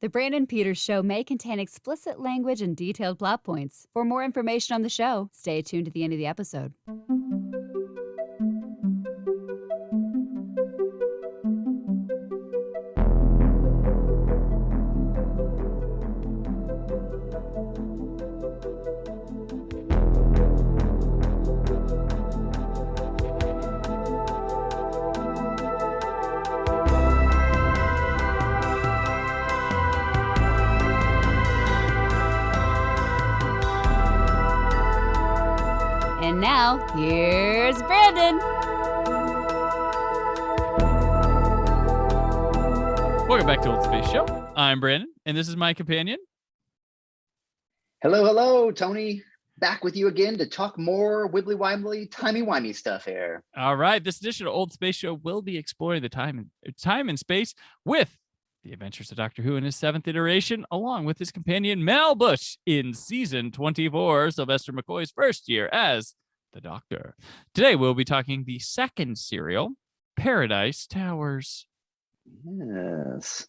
The Brandon Peters Show may contain explicit language and detailed plot points. For more information on the show, stay tuned to the end of the episode. And now, here's Brandon. Welcome back to Old Space Show. I'm Brandon, and this is my companion. Hello, Tony. Back with you again to talk more wibbly-wobbly, timey-wimey stuff here. All right, this edition of Old Space Show will be exploring the time and space with the adventures of Doctor Who in his 7th iteration, along with his companion Mel Bush in season 24, Sylvester McCoy's first year as the Doctor. Today, we'll be talking the second serial, Paradise Towers. Yes.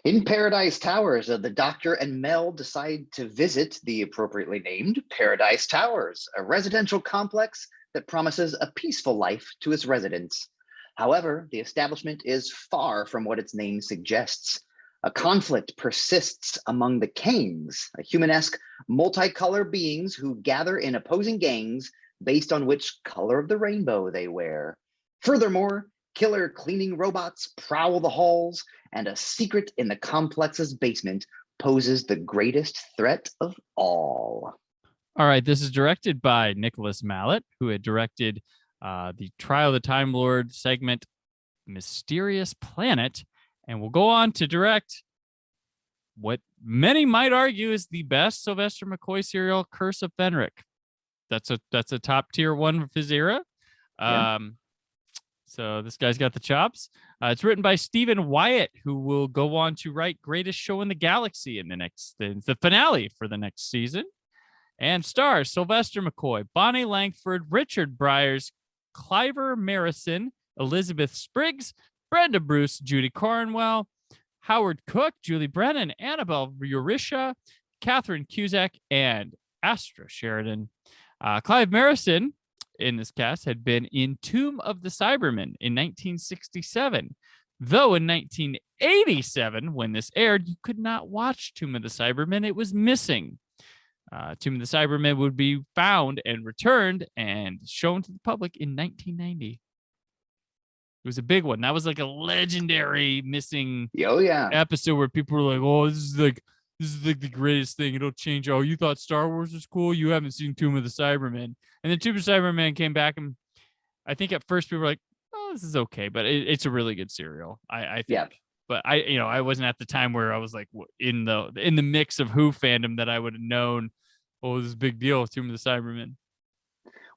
In Paradise Towers, the Doctor and Mel decide to visit the appropriately named Paradise Towers, a residential complex that promises a peaceful life to its residents. However, the establishment is far from what its name suggests. A conflict persists among the Kings, a humanesque, multicolor beings who gather in opposing gangs based on which color of the rainbow they wear. Furthermore, killer cleaning robots prowl the halls, and a secret in the complex's basement poses the greatest threat of all. All right, this is directed by Nicholas Mallet, who had directed the Trial of the Time Lord segment, Mysterious Planet, and will go on to direct what many might argue is the best Sylvester McCoy serial, Curse of Fenric. That's a top tier one of his era. Yeah. So this guy's got the chops. It's written by Stephen Wyatt, who will go on to write Greatest Show in the Galaxy in the finale for the next season, and stars Sylvester McCoy, Bonnie Langford, Richard Briers, Cliver Marison, Elizabeth Spriggs, Brenda Bruce, Judy Cornwell, Howard Cook, Julie Brennan, Annabelle Urisha, Catherine Cusack, and Astra Sheridan. Clive Marison in this cast had been in Tomb of the Cybermen in 1967. Though in 1987, when this aired, you could not watch Tomb of the Cybermen. It was missing. Tomb of the Cybermen would be found and returned and shown to the public in 1990. It was a big one. That was like a legendary missing episode where people were like, oh, this is like the greatest thing. It'll change. Oh, you thought Star Wars was cool? You haven't seen Tomb of the Cybermen. And then Tomb of the Cybermen came back, and I think at first people were like, oh, this is okay, but it's a really good serial. I think. Yeah. But I wasn't at the time where I was like in the mix of Who fandom that I would have known, oh, this is a big deal, Tomb of the Cybermen.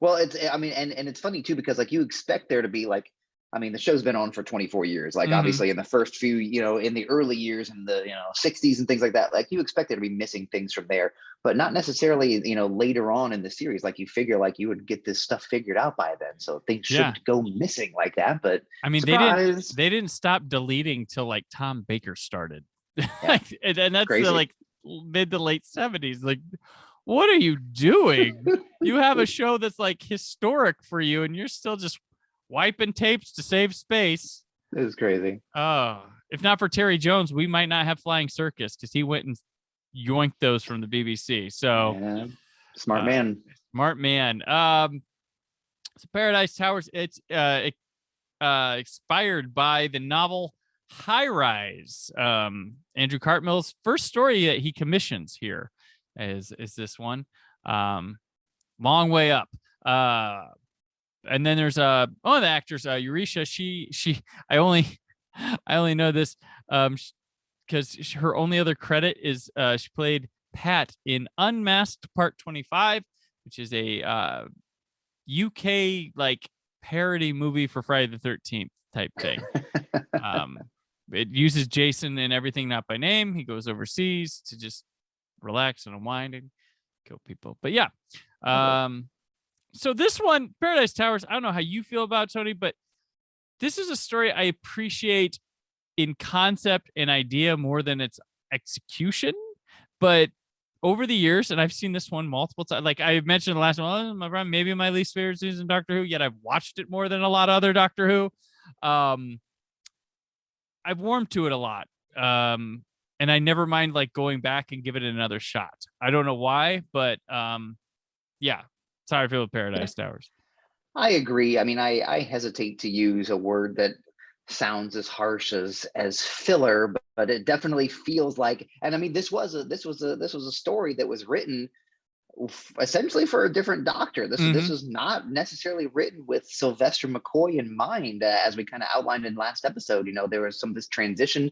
Well, and it's funny too, because like you expect there to be like, I mean, the show's been on for 24 years. Like, obviously, in the first few, in the early years in the, 60s and things like that, like you expect there to be missing things from there, but not necessarily, later on in the series. Like you figure like you would get this stuff figured out by then. So things shouldn't go missing like that. But I mean, they didn't stop deleting till like Tom Baker started. Yeah. and that's the like mid to late 70s. Like, what are you doing? You have a show that's like historic for you, and you're still just wiping tapes to save space. It was crazy. Oh, if not for Terry Jones, we might not have Flying Circus, because he went and yoinked those from the BBC. So smart man. So Paradise Towers, it's inspired by the novel High Rise. Andrew Cartmill's first story that he commissions here is this one. Long Way Up. And then there's one of the actors, Urisha. She I only know this because her only other credit is she played Pat in Unmasked Part 25, which is a UK like parody movie for Friday the 13th type thing. It uses Jason and Everything Not by Name. He goes overseas to just relax and unwind and kill people. But yeah. So this one, Paradise Towers, I don't know how you feel about it, Tony, but this is a story I appreciate in concept and idea more than its execution, but over the years, and I've seen this one multiple times. Like I mentioned the last one, maybe my least favorite season Doctor Who, yet I've watched it more than a lot of other Doctor Who. I've warmed to it a lot. And I never mind like going back and give it another shot. I don't know why, but yeah, that's how I feel with Paradise Towers. I agree. I mean, I hesitate to use a word that sounds as harsh as filler, but it definitely feels like. And I mean, this was a story that was written essentially for a different Doctor. This was not necessarily written with Sylvester McCoy in mind, as we kind of outlined in last episode. You know, there was some of this transition,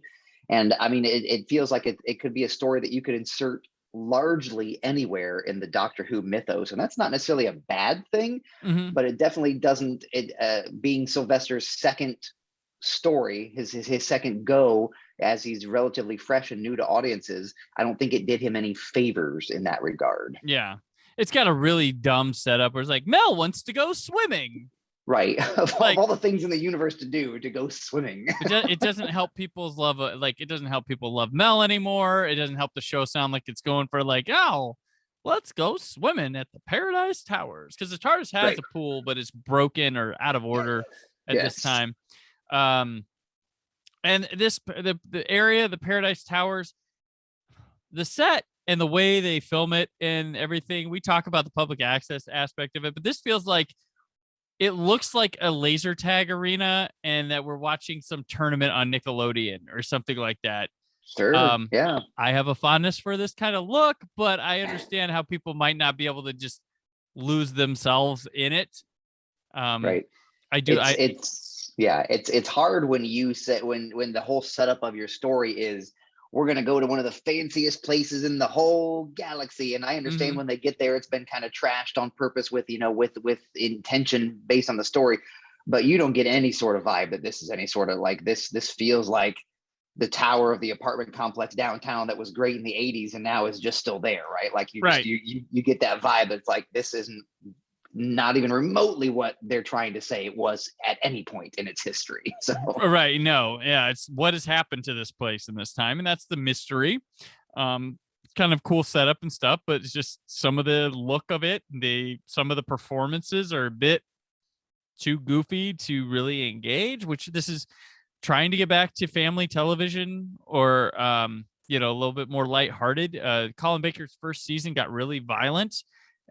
and I mean, it feels like it could be a story that you could insert largely anywhere in the Doctor Who mythos, and that's not necessarily a bad thing, but it definitely doesn't. Being Sylvester's second story, his second go, as he's relatively fresh and new to audiences, I don't think it did him any favors in that regard. Yeah, it's got a really dumb setup where it's like Mel wants to go swimming. Right. Of all the things in the universe to do, to go swimming. It doesn't help people's love. Like, it doesn't help people love Mel anymore. It doesn't help the show sound like it's going for like, oh, let's go swimming at the Paradise Towers. Because the TARDIS has a pool, but it's broken or out of order at this time. And the area, the Paradise Towers, the set and the way they film it and everything, we talk about the public access aspect of it, but this feels like it looks like a laser tag arena and that we're watching some tournament on Nickelodeon or something like that. Sure. Yeah. I have a fondness for this kind of look, but I understand how people might not be able to just lose themselves in it. Right. I do. It's hard when you say, when the whole setup of your story is, we're going to go to one of the fanciest places in the whole galaxy. And I understand when they get there, it's been kind of trashed on purpose with intention based on the story, but you don't get any sort of vibe that this is any sort of like this feels like the tower of the apartment complex downtown that was great in the 80s and now is just still there, right? Like you get that vibe. It's like, this isn't not even remotely what they're trying to say it was at any point in its history. So right, no, yeah, it's what has happened to this place in this time, and that's the mystery. It's kind of cool setup and stuff, but it's just some of the look of it. Some of the performances are a bit too goofy to really engage, which this is trying to get back to family television or a little bit more lighthearted. Colin Baker's first season got really violent,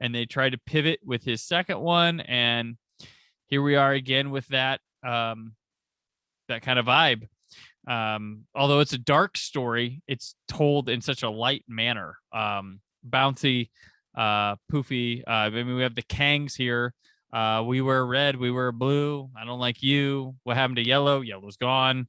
and they tried to pivot with his second one, and here we are again with that that kind of vibe. Although it's a dark story, it's told in such a light manner. Bouncy, poofy. I mean, we have the Kangs here. We wear red, we wear blue. I don't like you. What happened to yellow? Yellow's gone.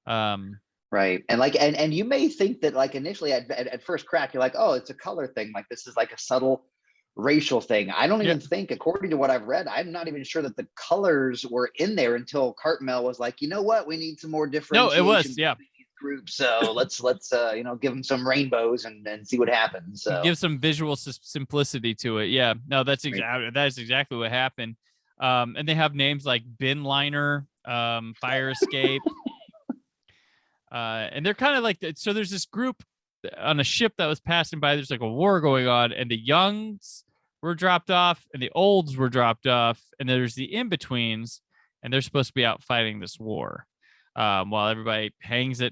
Right. And you may think that like initially at first crack, you're like, oh, it's a color thing. Like this is like a subtle racial thing. I don't even think, according to what I've read, I'm not even sure that the colors were in there until Cartmel was like, you know what, we need some more differentiation. No, it was, yeah. Groups. So let's give them some rainbows and see what happens. So give some visual simplicity to it. Yeah. No, that's exactly what happened. And they have names like Bin Liner, Fire Escape. And they're kind of like, so there's this group on a ship that was passing by. There's like a war going on, and the youngs were dropped off and the olds were dropped off, and there's the in-betweens, and they're supposed to be out fighting this war, while everybody hangs at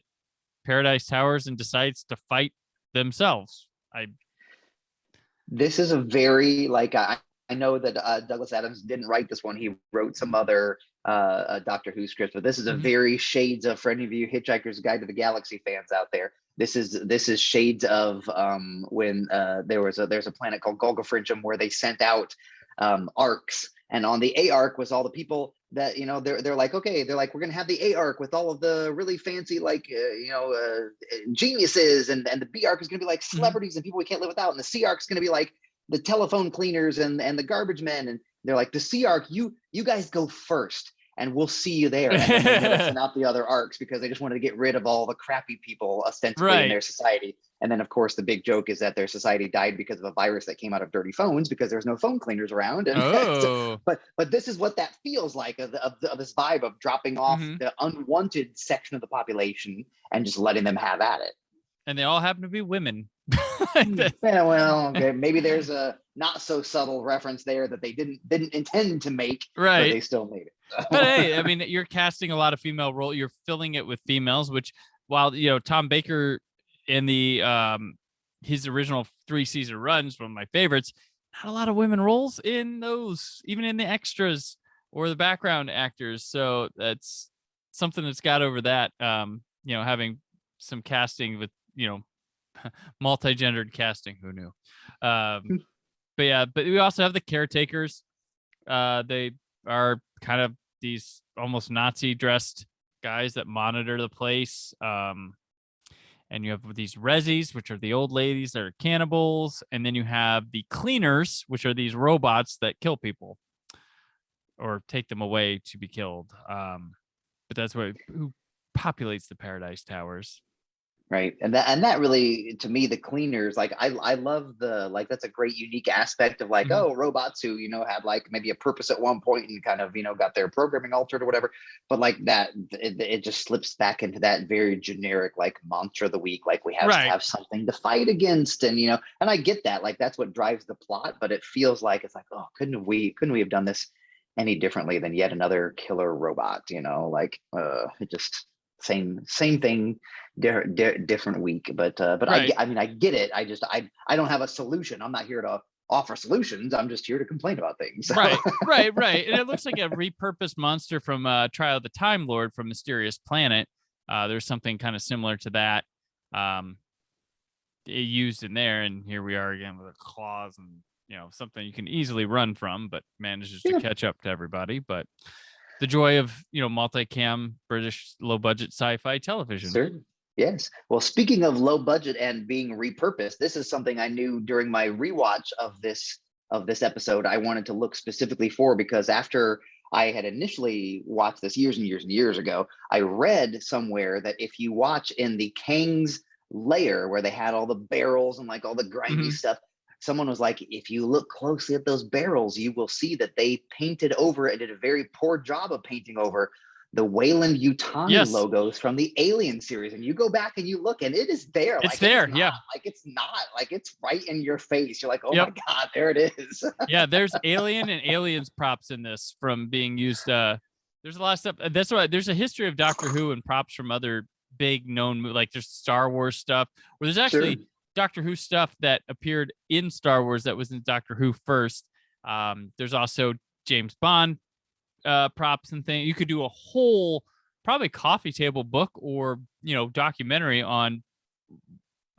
Paradise Towers and decides to fight themselves. This is a very I know that Douglas Adams didn't write this one. He wrote some other Doctor Who scripts, but this is a very shades of, for any of you Hitchhiker's Guide to the Galaxy fans out there, this is shades of when there's a planet called Golgafrincham where they sent out arcs, and on the A arc was all the people that they're like, okay, they're like, we're gonna have the A arc with all of the really fancy geniuses, and the B arc is gonna be like celebrities and people we can't live without, and the C arc is gonna be like the telephone cleaners and the garbage men, and they're like, the C arc, you guys go first and we'll see you there. And then they never sent out the other arcs because they just wanted to get rid of all the crappy people ostensibly in their society. And then of course the big joke is that their society died because of a virus that came out of dirty phones because there's no phone cleaners around. And but this is what that feels like, of this vibe of dropping off the unwanted section of the population and just letting them have at it. And they all happen to be women. Yeah, well, okay, maybe there's a not so subtle reference there that they didn't intend to make, Right. but they still made it. So. But hey, I mean, you're casting a lot of female role. You're filling it with females, which while Tom Baker in the his original 3-season runs, one of my favorites, not a lot of women roles in those, even in the extras or the background actors. So that's something that's got over that. Having some casting with multi-gendered casting. Who knew? But we also have the caretakers. They are kind of these almost Nazi dressed guys that monitor the place. And you have these resis, which are the old ladies that are cannibals. And then you have the cleaners, which are these robots that kill people or take them away to be killed. But that's who populates the Paradise Towers. Right. And that really, to me, the cleaners, like I love that's a great unique aspect of like, Mhm. robots who, had like maybe a purpose at one point and kind of, got their programming altered or whatever. But like that, it just slips back into that very generic, like monster of the week. Like we have to have something to fight against. And, and I get that, like, that's what drives the plot, but it feels like it's like, oh, couldn't we have done this any differently than yet another killer robot, it just same thing, different week, but right. I get it. I don't have a solution. I'm not here to offer solutions. I'm just here to complain about things. Right. And it looks like a repurposed monster from Trial of the Time Lord from Mysterious Planet. There's something kind of similar to that used in there, and here we are again with the claws and something you can easily run from, but manages to catch up to everybody. But the joy of multicam British low budget sci-fi television. Sure. Yes. Well, speaking of low budget and being repurposed, this is something I knew during my rewatch of this episode I wanted to look specifically for, because after I had initially watched this years and years and years ago, I read somewhere that if you watch in the Kang's lair where they had all the barrels and like all the grimy stuff, someone was like, if you look closely at those barrels, you will see that they painted over and did a very poor job of painting over the Weyland-Yutani logos from the Alien series. And you go back and you look and it is there. It's there. It's not like it's right in your face. You're like, oh my God, there it is. Yeah. There's Alien and Aliens props in this from being used. There's a lot of stuff. That's why there's a history of Doctor Who and props from other big known, like there's Star Wars stuff where there's actually Doctor Who stuff that appeared in Star Wars that was in Doctor Who first. There's also James Bond props and things. You could do a whole probably coffee table book or documentary on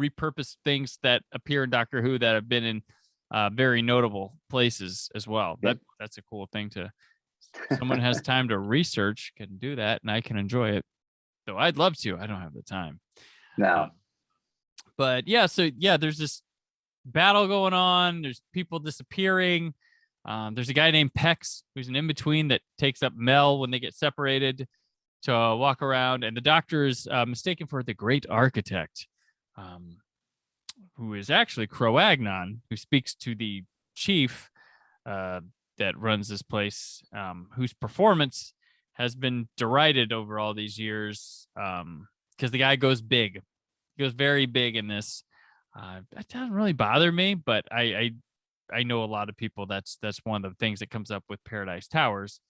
repurposed things that appear in Doctor Who that have been in very notable places as well. That's a cool thing to someone has time to research can do that, and I can enjoy it. Though I'd love to. I don't have the time. No. But there's this battle going on. There's people disappearing. There's a guy named Pex who's an in-between that takes up Mel when they get separated to walk around. And the Doctor is mistaken for the Great Architect, who is actually Cro-Agnon, who speaks to the chief that runs this place, whose performance has been derided over all these years because the guy goes big. He goes very big in this. That doesn't really bother me, but I know a lot of people. That's one of the things that comes up with Paradise Towers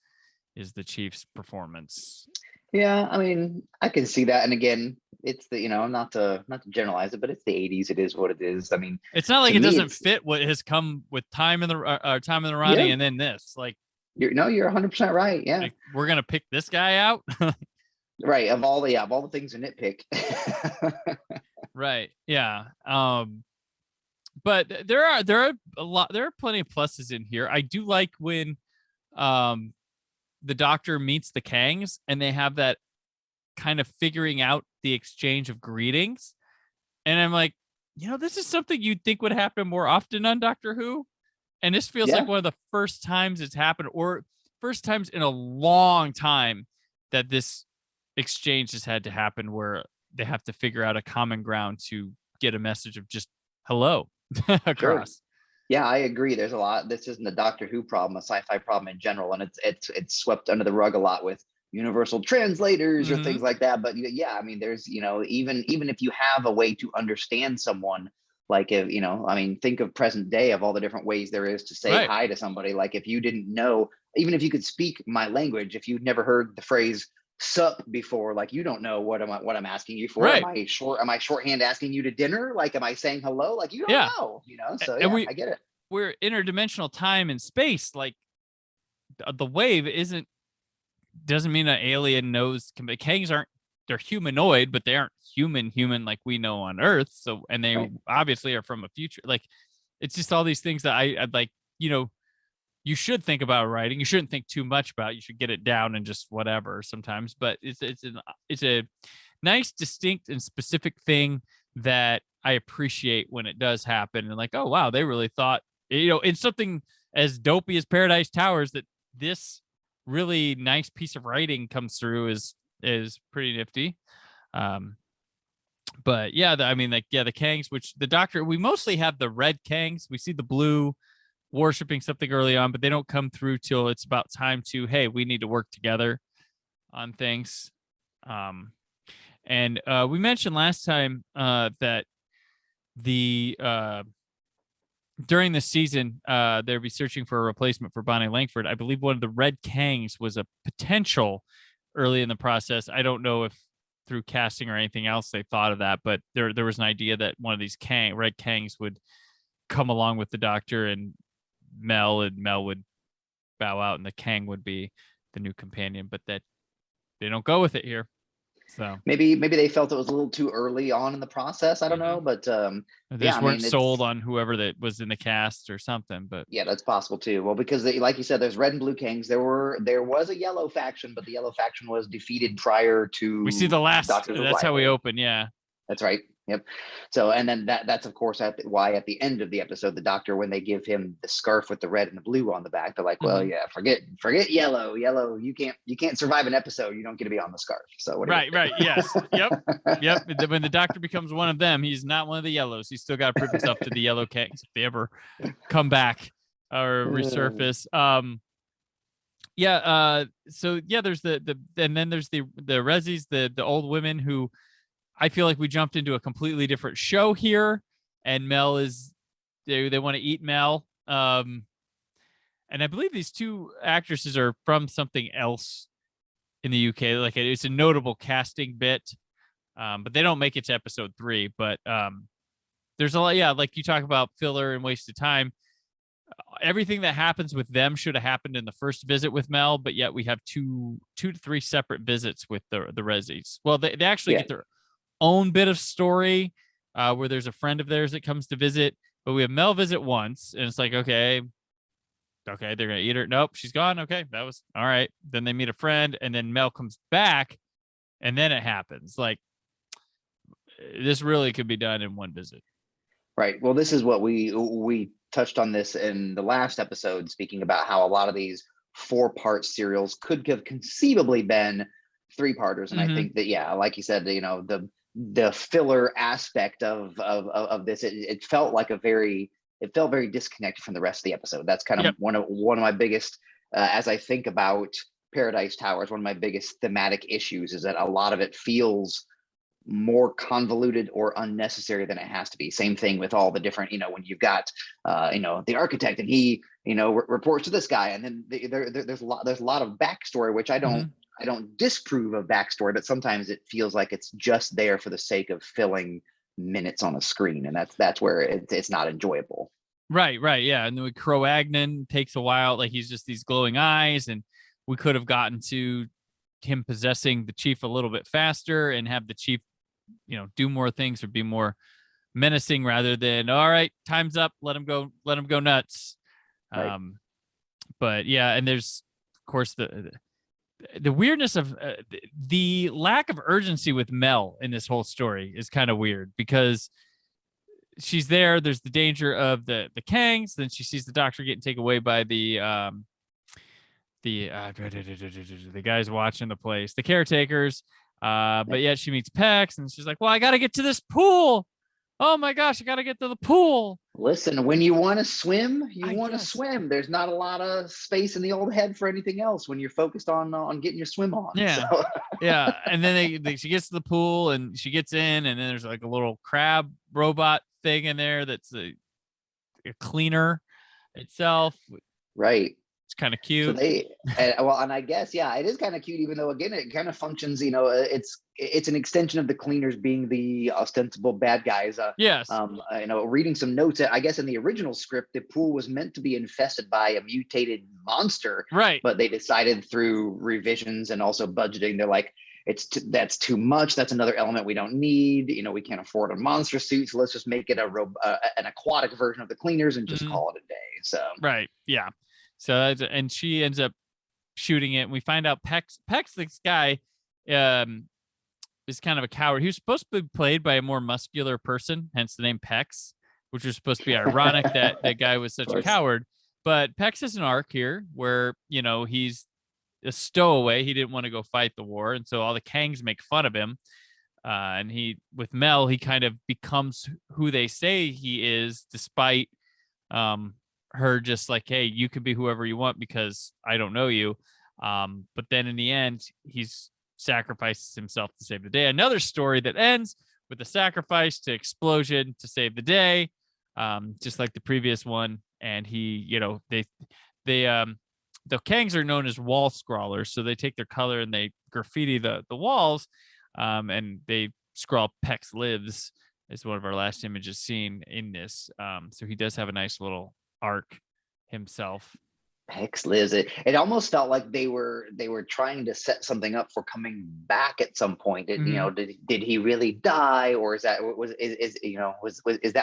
is the Chief's performance. Yeah, I mean, I can see that. And again, it's the not to generalize it, but it's the 80s. It is what it is. I mean, it's not like it doesn't fit what has come with Time in the Ronnie and then this. Like, you're 100% right. Yeah, like, we're gonna pick this guy out. Right, of all the things to nitpick. Right. Yeah. But there are plenty of pluses in here. I do like when the Doctor meets the Kangs and they have that kind of figuring out the exchange of greetings. And I'm like, this is something you'd think would happen more often on Doctor Who. And this feels like one of the first times it's happened, or first times in a long time that this exchange has had to happen where they have to figure out a common ground to get a message of just hello across. Sure. Yeah, I agree. There's a lot. This isn't a Doctor Who problem, a sci-fi problem in general, and it's swept under the rug a lot with universal translators or Mhm. things like that. But yeah, I mean, there's, even if you have a way to understand someone, like, if, I mean, think of present day of all the different ways there is to say Right. hi to somebody. Like, if you didn't know, even if you could speak my language, if you'd never heard the phrase sup before, like, you don't know what I'm asking you for. Right. Am I shorthand asking you to dinner? Like, am I saying hello? Like, you don't Yeah. know, so And yeah, I get it. we're interdimensional time and space. Like the wave doesn't mean an alien knows. Kangs aren't, they're humanoid, but they aren't human like we know on Earth. So, and they Right. obviously are from a future. Like, it's just all these things that I'd like, you should think about writing. You shouldn't think too much about it. You should get it down and just whatever sometimes. But it's a nice, distinct, and specific thing that I appreciate when it does happen. And like, oh wow, they really thought, in something as dopey as Paradise Towers, that this really nice piece of writing comes through is pretty nifty. But yeah, I mean, like, yeah, the Kangs, which the Doctor, we mostly have the red Kangs. We see the blue worshiping something early on, but they don't come through till it's about time to, hey, we need to work together on things. And we mentioned last time that the during the season they'd be searching for a replacement for Bonnie Langford. I believe one of the red Kangs was a potential early in the process. I don't know if through casting or anything else they thought of that, but there was an idea that one of these red Kangs would come along with the Doctor and Mel would bow out and the Kang would be the new companion, but that they don't go with it here. So Maybe they felt it was a little too early on in the process. I don't know, but they just weren't sold on whoever that was in the cast or something. But yeah, that's possible too. Well, because like you said, there's red and blue Kangs. There was a yellow faction, but the yellow faction was defeated prior to we see the last. Doctor's That's how we arrival. open. Yeah. That's right. Yep. So, and then that's of course why at the end of the episode, the Doctor, when they give him the scarf with the red and the blue on the back, they're like, well, yeah, forget yellow. You can't survive an episode. You don't get to be on the scarf. So what? Right. Yes. Yep. When the Doctor becomes one of them, he's not one of the yellows. He's still got to prove himself to the yellow Kangs if they ever come back or resurface. So yeah, there's the and then there's the Rezzies, the old women who I feel like we jumped into a completely different show here, and Mel is they want to eat Mel. And I believe these two actresses are from something else in the UK. Like, it's a notable casting bit, but they don't make it to episode 3. But there's a lot, yeah, like you talk about filler and waste of time. Everything that happens with them should have happened in the first visit with Mel, but yet we have two to three separate visits with the Rezzies. Well, they actually get their own bit of story where there's a friend of theirs that comes to visit, but we have Mel visit once, and it's like, okay, they're gonna eat her. Nope, she's gone. Okay, that was all right. Then they meet a friend, and then Mel comes back, and then it happens. Like, this really could be done in one visit. Right. Well, this is what we touched on this in the last episode, speaking about how a lot of these 4-part serials could have conceivably been 3-parters, and I think that, yeah, like you said, the filler aspect of this, it felt like it felt very disconnected from the rest of the episode. That's kind of one of my biggest, as I think about Paradise Towers, one of my biggest thematic issues is that a lot of it feels more convoluted or unnecessary than it has to be. Same thing with all the different, when you've got, the architect and he, reports to this guy, and then there's a lot of backstory, which I don't disprove of backstory, but sometimes it feels like it's just there for the sake of filling minutes on a screen, and that's where it's not enjoyable. Right, yeah. And then with Croagnon takes a while, like he's just these glowing eyes, and we could have gotten to him possessing the chief a little bit faster and have the chief, do more things or be more menacing rather than, all right, time's up, let him go nuts. Right. But yeah, and there's of course the weirdness of the lack of urgency with Mel in this whole story is kind of weird, because she's there. There's the danger of the Kangs. Then she sees the Doctor getting taken away by the guys watching the place, the caretakers. But yet she meets Pex, and she's like, "Well, I got to get to this pool. oh my gosh, I got to get to the pool. Listen, when you want to swim, you I want to guess. swim. There's not a lot of space in the old head for anything else when you're focused on getting your swim on. Yeah. So. Yeah. And then she gets to the pool and she gets in, and then there's like a little crab robot thing in there that's a cleaner itself. Right. It's kind of So cute. and I guess, yeah, it is kind of cute, even though again it kind of functions, it's an extension of the cleaners being the ostensible bad guys. Yes. Reading some notes, I guess in the original script, the pool was meant to be infested by a mutated monster, Right. but they decided through revisions and also budgeting, they're like, that's too much. That's another element we don't need. We can't afford a monster suit, so let's just make it an aquatic version of the cleaners and just call it a day. So right, yeah. So and she ends up shooting it, and we find out Pex, this guy, is kind of a coward. He was supposed to be played by a more muscular person, hence the name Pex, which was supposed to be ironic that that guy was such a coward. But Pex has an arc here where he's a stowaway. He didn't want to go fight the war, and so all the Kangs make fun of him. And with Mel, he kind of becomes who they say he is, despite her just like, hey, you can be whoever you want because I don't know you. But then in the end, he's sacrifices himself to save the day. Another story that ends with a sacrifice to explosion to save the day, just like the previous one. And the Kangs are known as wall scrawlers, so they take their color and they graffiti the walls, and they scrawl "Pex lives" is one of our last images seen in this. So he does have a nice little arc himself. Pex lives. It almost felt like they were trying to set something up for coming back at some point. Did he really die, or is that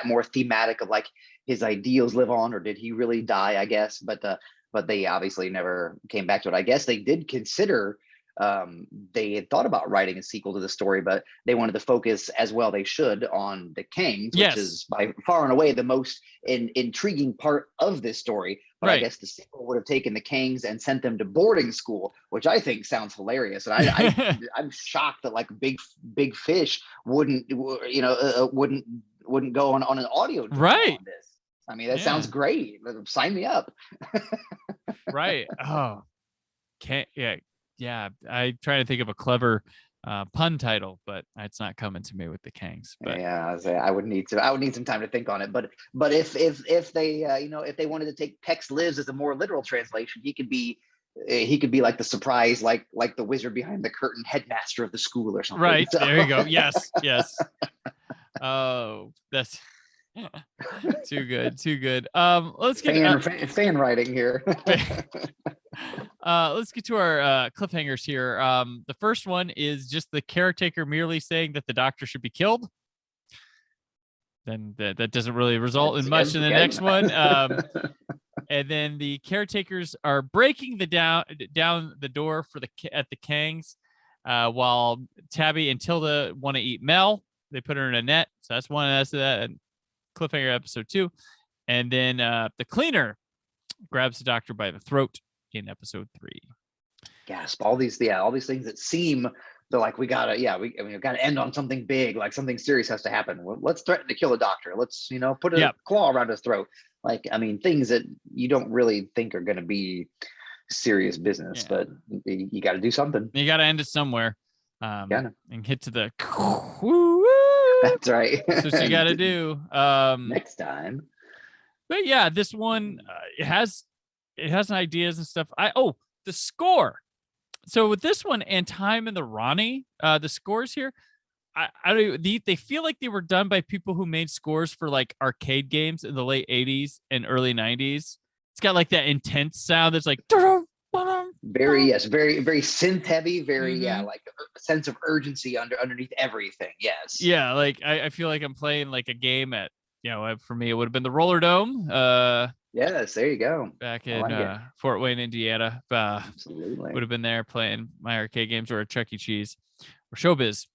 more thematic of like his ideals live on, or did he really die? I guess, but they obviously never came back to it. I guess they did consider. They had thought about writing a sequel to the story, but they wanted to focus, as well they should, on the Kangs, which is by far and away the most intriguing part of this story. But right. I guess the sequel would have taken the Kangs and sent them to boarding school, which I think sounds hilarious. And I'm shocked that like big fish wouldn't go on an audio drama on this. I mean, that sounds great. Sign me up. Right. Oh, yeah, I'm trying to think of a clever pun title, but it's not coming to me with the Kangs. But yeah, I would need some time to think on it. But if they if they wanted to take Pex lives as a more literal translation, he could be like the surprise, like the wizard behind the curtain headmaster of the school or something. Right. So. There you go. Yes. Oh, that's too good. Let's get fan writing here. Let's get to our cliffhangers here. The first one is just the caretaker merely saying that the doctor should be killed. Then that doesn't really result in much in the next one. And then the caretakers are breaking down the door at the Kangs, while Tabby and Tilda want to eat Mel. They put her in a net. So that's one. That's that cliffhanger episode 2. And then the cleaner grabs the doctor by the throat in episode 3. Gasp! All these things that seem they're like we gotta end on something big, like something serious has to happen. Well, let's threaten to kill a doctor. Let's put a claw around his throat. Like, I mean, things that you don't really think are going to be serious business, but you got to do something. You got to end it somewhere, and hit to the. That's right. That's what you got to do next time. But yeah, this one it has ideas and stuff. The score. So with this one and Time and the Ronnie, the scores here, they feel like they were done by people who made scores for like arcade games in the late 80s and early 90s. It's got like that intense sound that's like very very synth heavy, very like a sense of urgency underneath everything. Yes. Yeah, like I feel like I'm playing like a game at, for me it would have been the Roller Dome. Yes, there you go. Back in Fort Wayne, Indiana. Absolutely. Would have been there playing my arcade games, or a Chuck E. Cheese, or Showbiz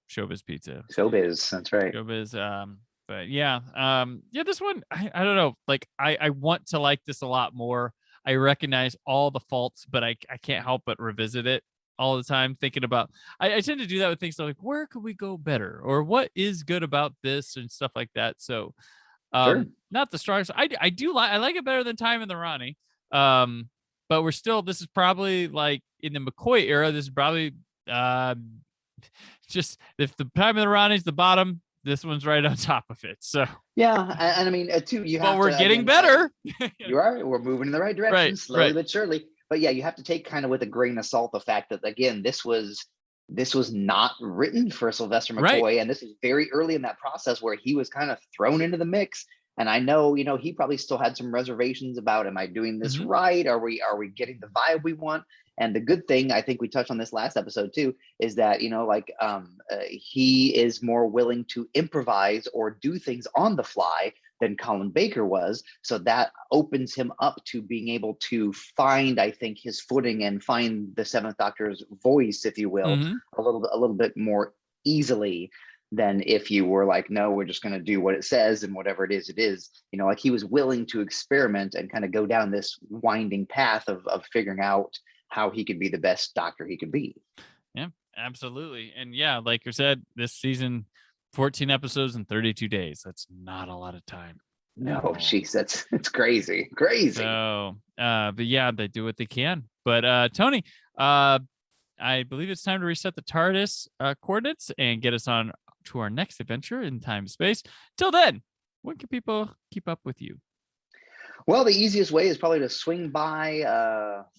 Pizza. Showbiz, that's right. Showbiz. But yeah, this one, I don't know. Like I want to like this a lot more. I recognize all the faults, but I can't help but revisit it all the time thinking about, I tend to do that with things like, where could we go better? Or what is good about this and stuff like that. So Sure. not the strongest. I like it better than Time in the Ronnie. But this is probably like in the McCoy era, this is probably just if the Time in the Ronnie's the bottom, this one's right on top of it. So yeah, and I mean too, but we're getting better. You are. We're moving in the right direction, slowly right. but surely. But yeah, you have to take kind of with a grain of salt the fact that again, this was not written for Sylvester McCoy, Right. and this is very early in that process where he was kind of thrown into the mix. And I know, he probably still had some reservations about, am I doing this right? Are we getting the vibe we want? And the good thing, I think we touched on this last episode too, is that, he is more willing to improvise or do things on the fly than Colin Baker was. So that opens him up to being able to find, I think, his footing and find the Seventh Doctor's voice, if you will, a little bit more easily than if you were like, no, we're just going to do what it says and whatever it is, like he was willing to experiment and kind of go down this winding path of figuring out how he could be the best Doctor he could be. Yeah, absolutely. And yeah, like you said, this season, 14 episodes in 32 days. That's not a lot of time. No, jeez, it's crazy. So, but yeah, they do what they can. But Tony, I believe it's time to reset the TARDIS coordinates and get us on to our next adventure in time and space. Till then, when can people keep up with you? Well, the easiest way is probably to swing by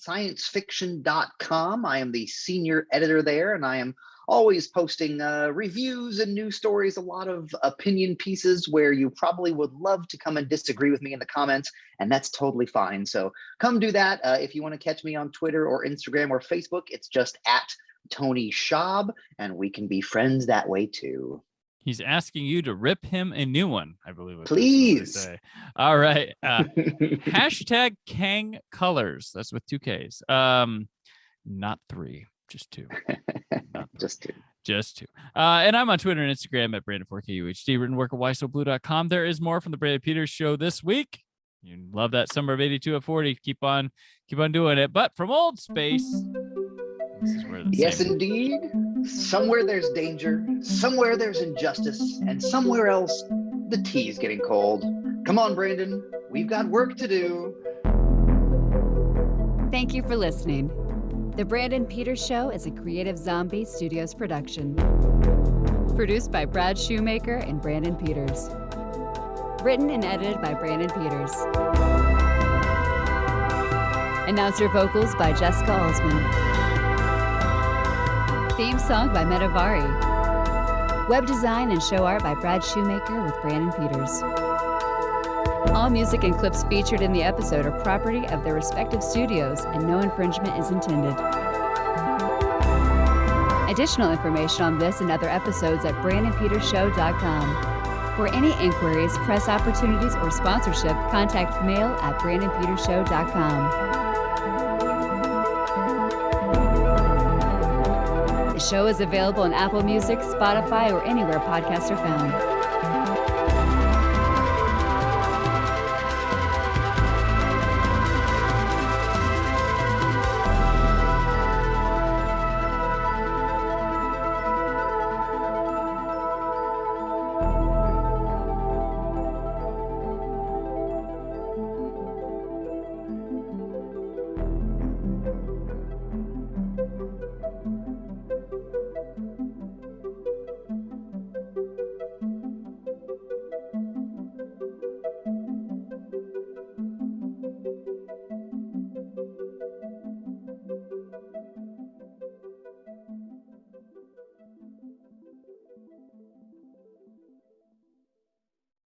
sciencefiction.com. I am the senior editor there, and I am always posting reviews and news stories, a lot of opinion pieces where you probably would love to come and disagree with me in the comments, and that's totally fine. So come do that. If you want to catch me on Twitter or Instagram or Facebook, it's just at Tony Schaab, and we can be friends that way too. He's asking you to rip him a new one, I believe. Please. Say. All right. Hashtag Kang Colors. That's with 2 Ks. Not 3, just 2. Just two. And I'm on Twitter and Instagram at Brandon4KUHD. Written work at whysoblue.com. There is more from the Brandon Peters Show this week. You love that summer of 82 at 40. Keep on doing it. But from old space, this is where yes, indeed. Somewhere there's danger, somewhere there's injustice, and somewhere else the tea's getting cold. Come on, Brandon. We've got work to do. Thank you for listening. The Brandon Peters Show is a Creative Zombie Studios production. Produced by Brad Shoemaker and Brandon Peters. Written and edited by Brandon Peters. Announcer vocals by Jessica Alsman. Theme song by Metavari. Web design and show art by Brad Shoemaker with Brandon Peters. All music and clips featured in the episode are property of their respective studios, and no infringement is intended. Additional information on this and other episodes at BrandonPetersShow.com. For any inquiries, press opportunities, or sponsorship, contact mail at BrandonPetersShow.com. The show is available on Apple Music, Spotify, or anywhere podcasts are found.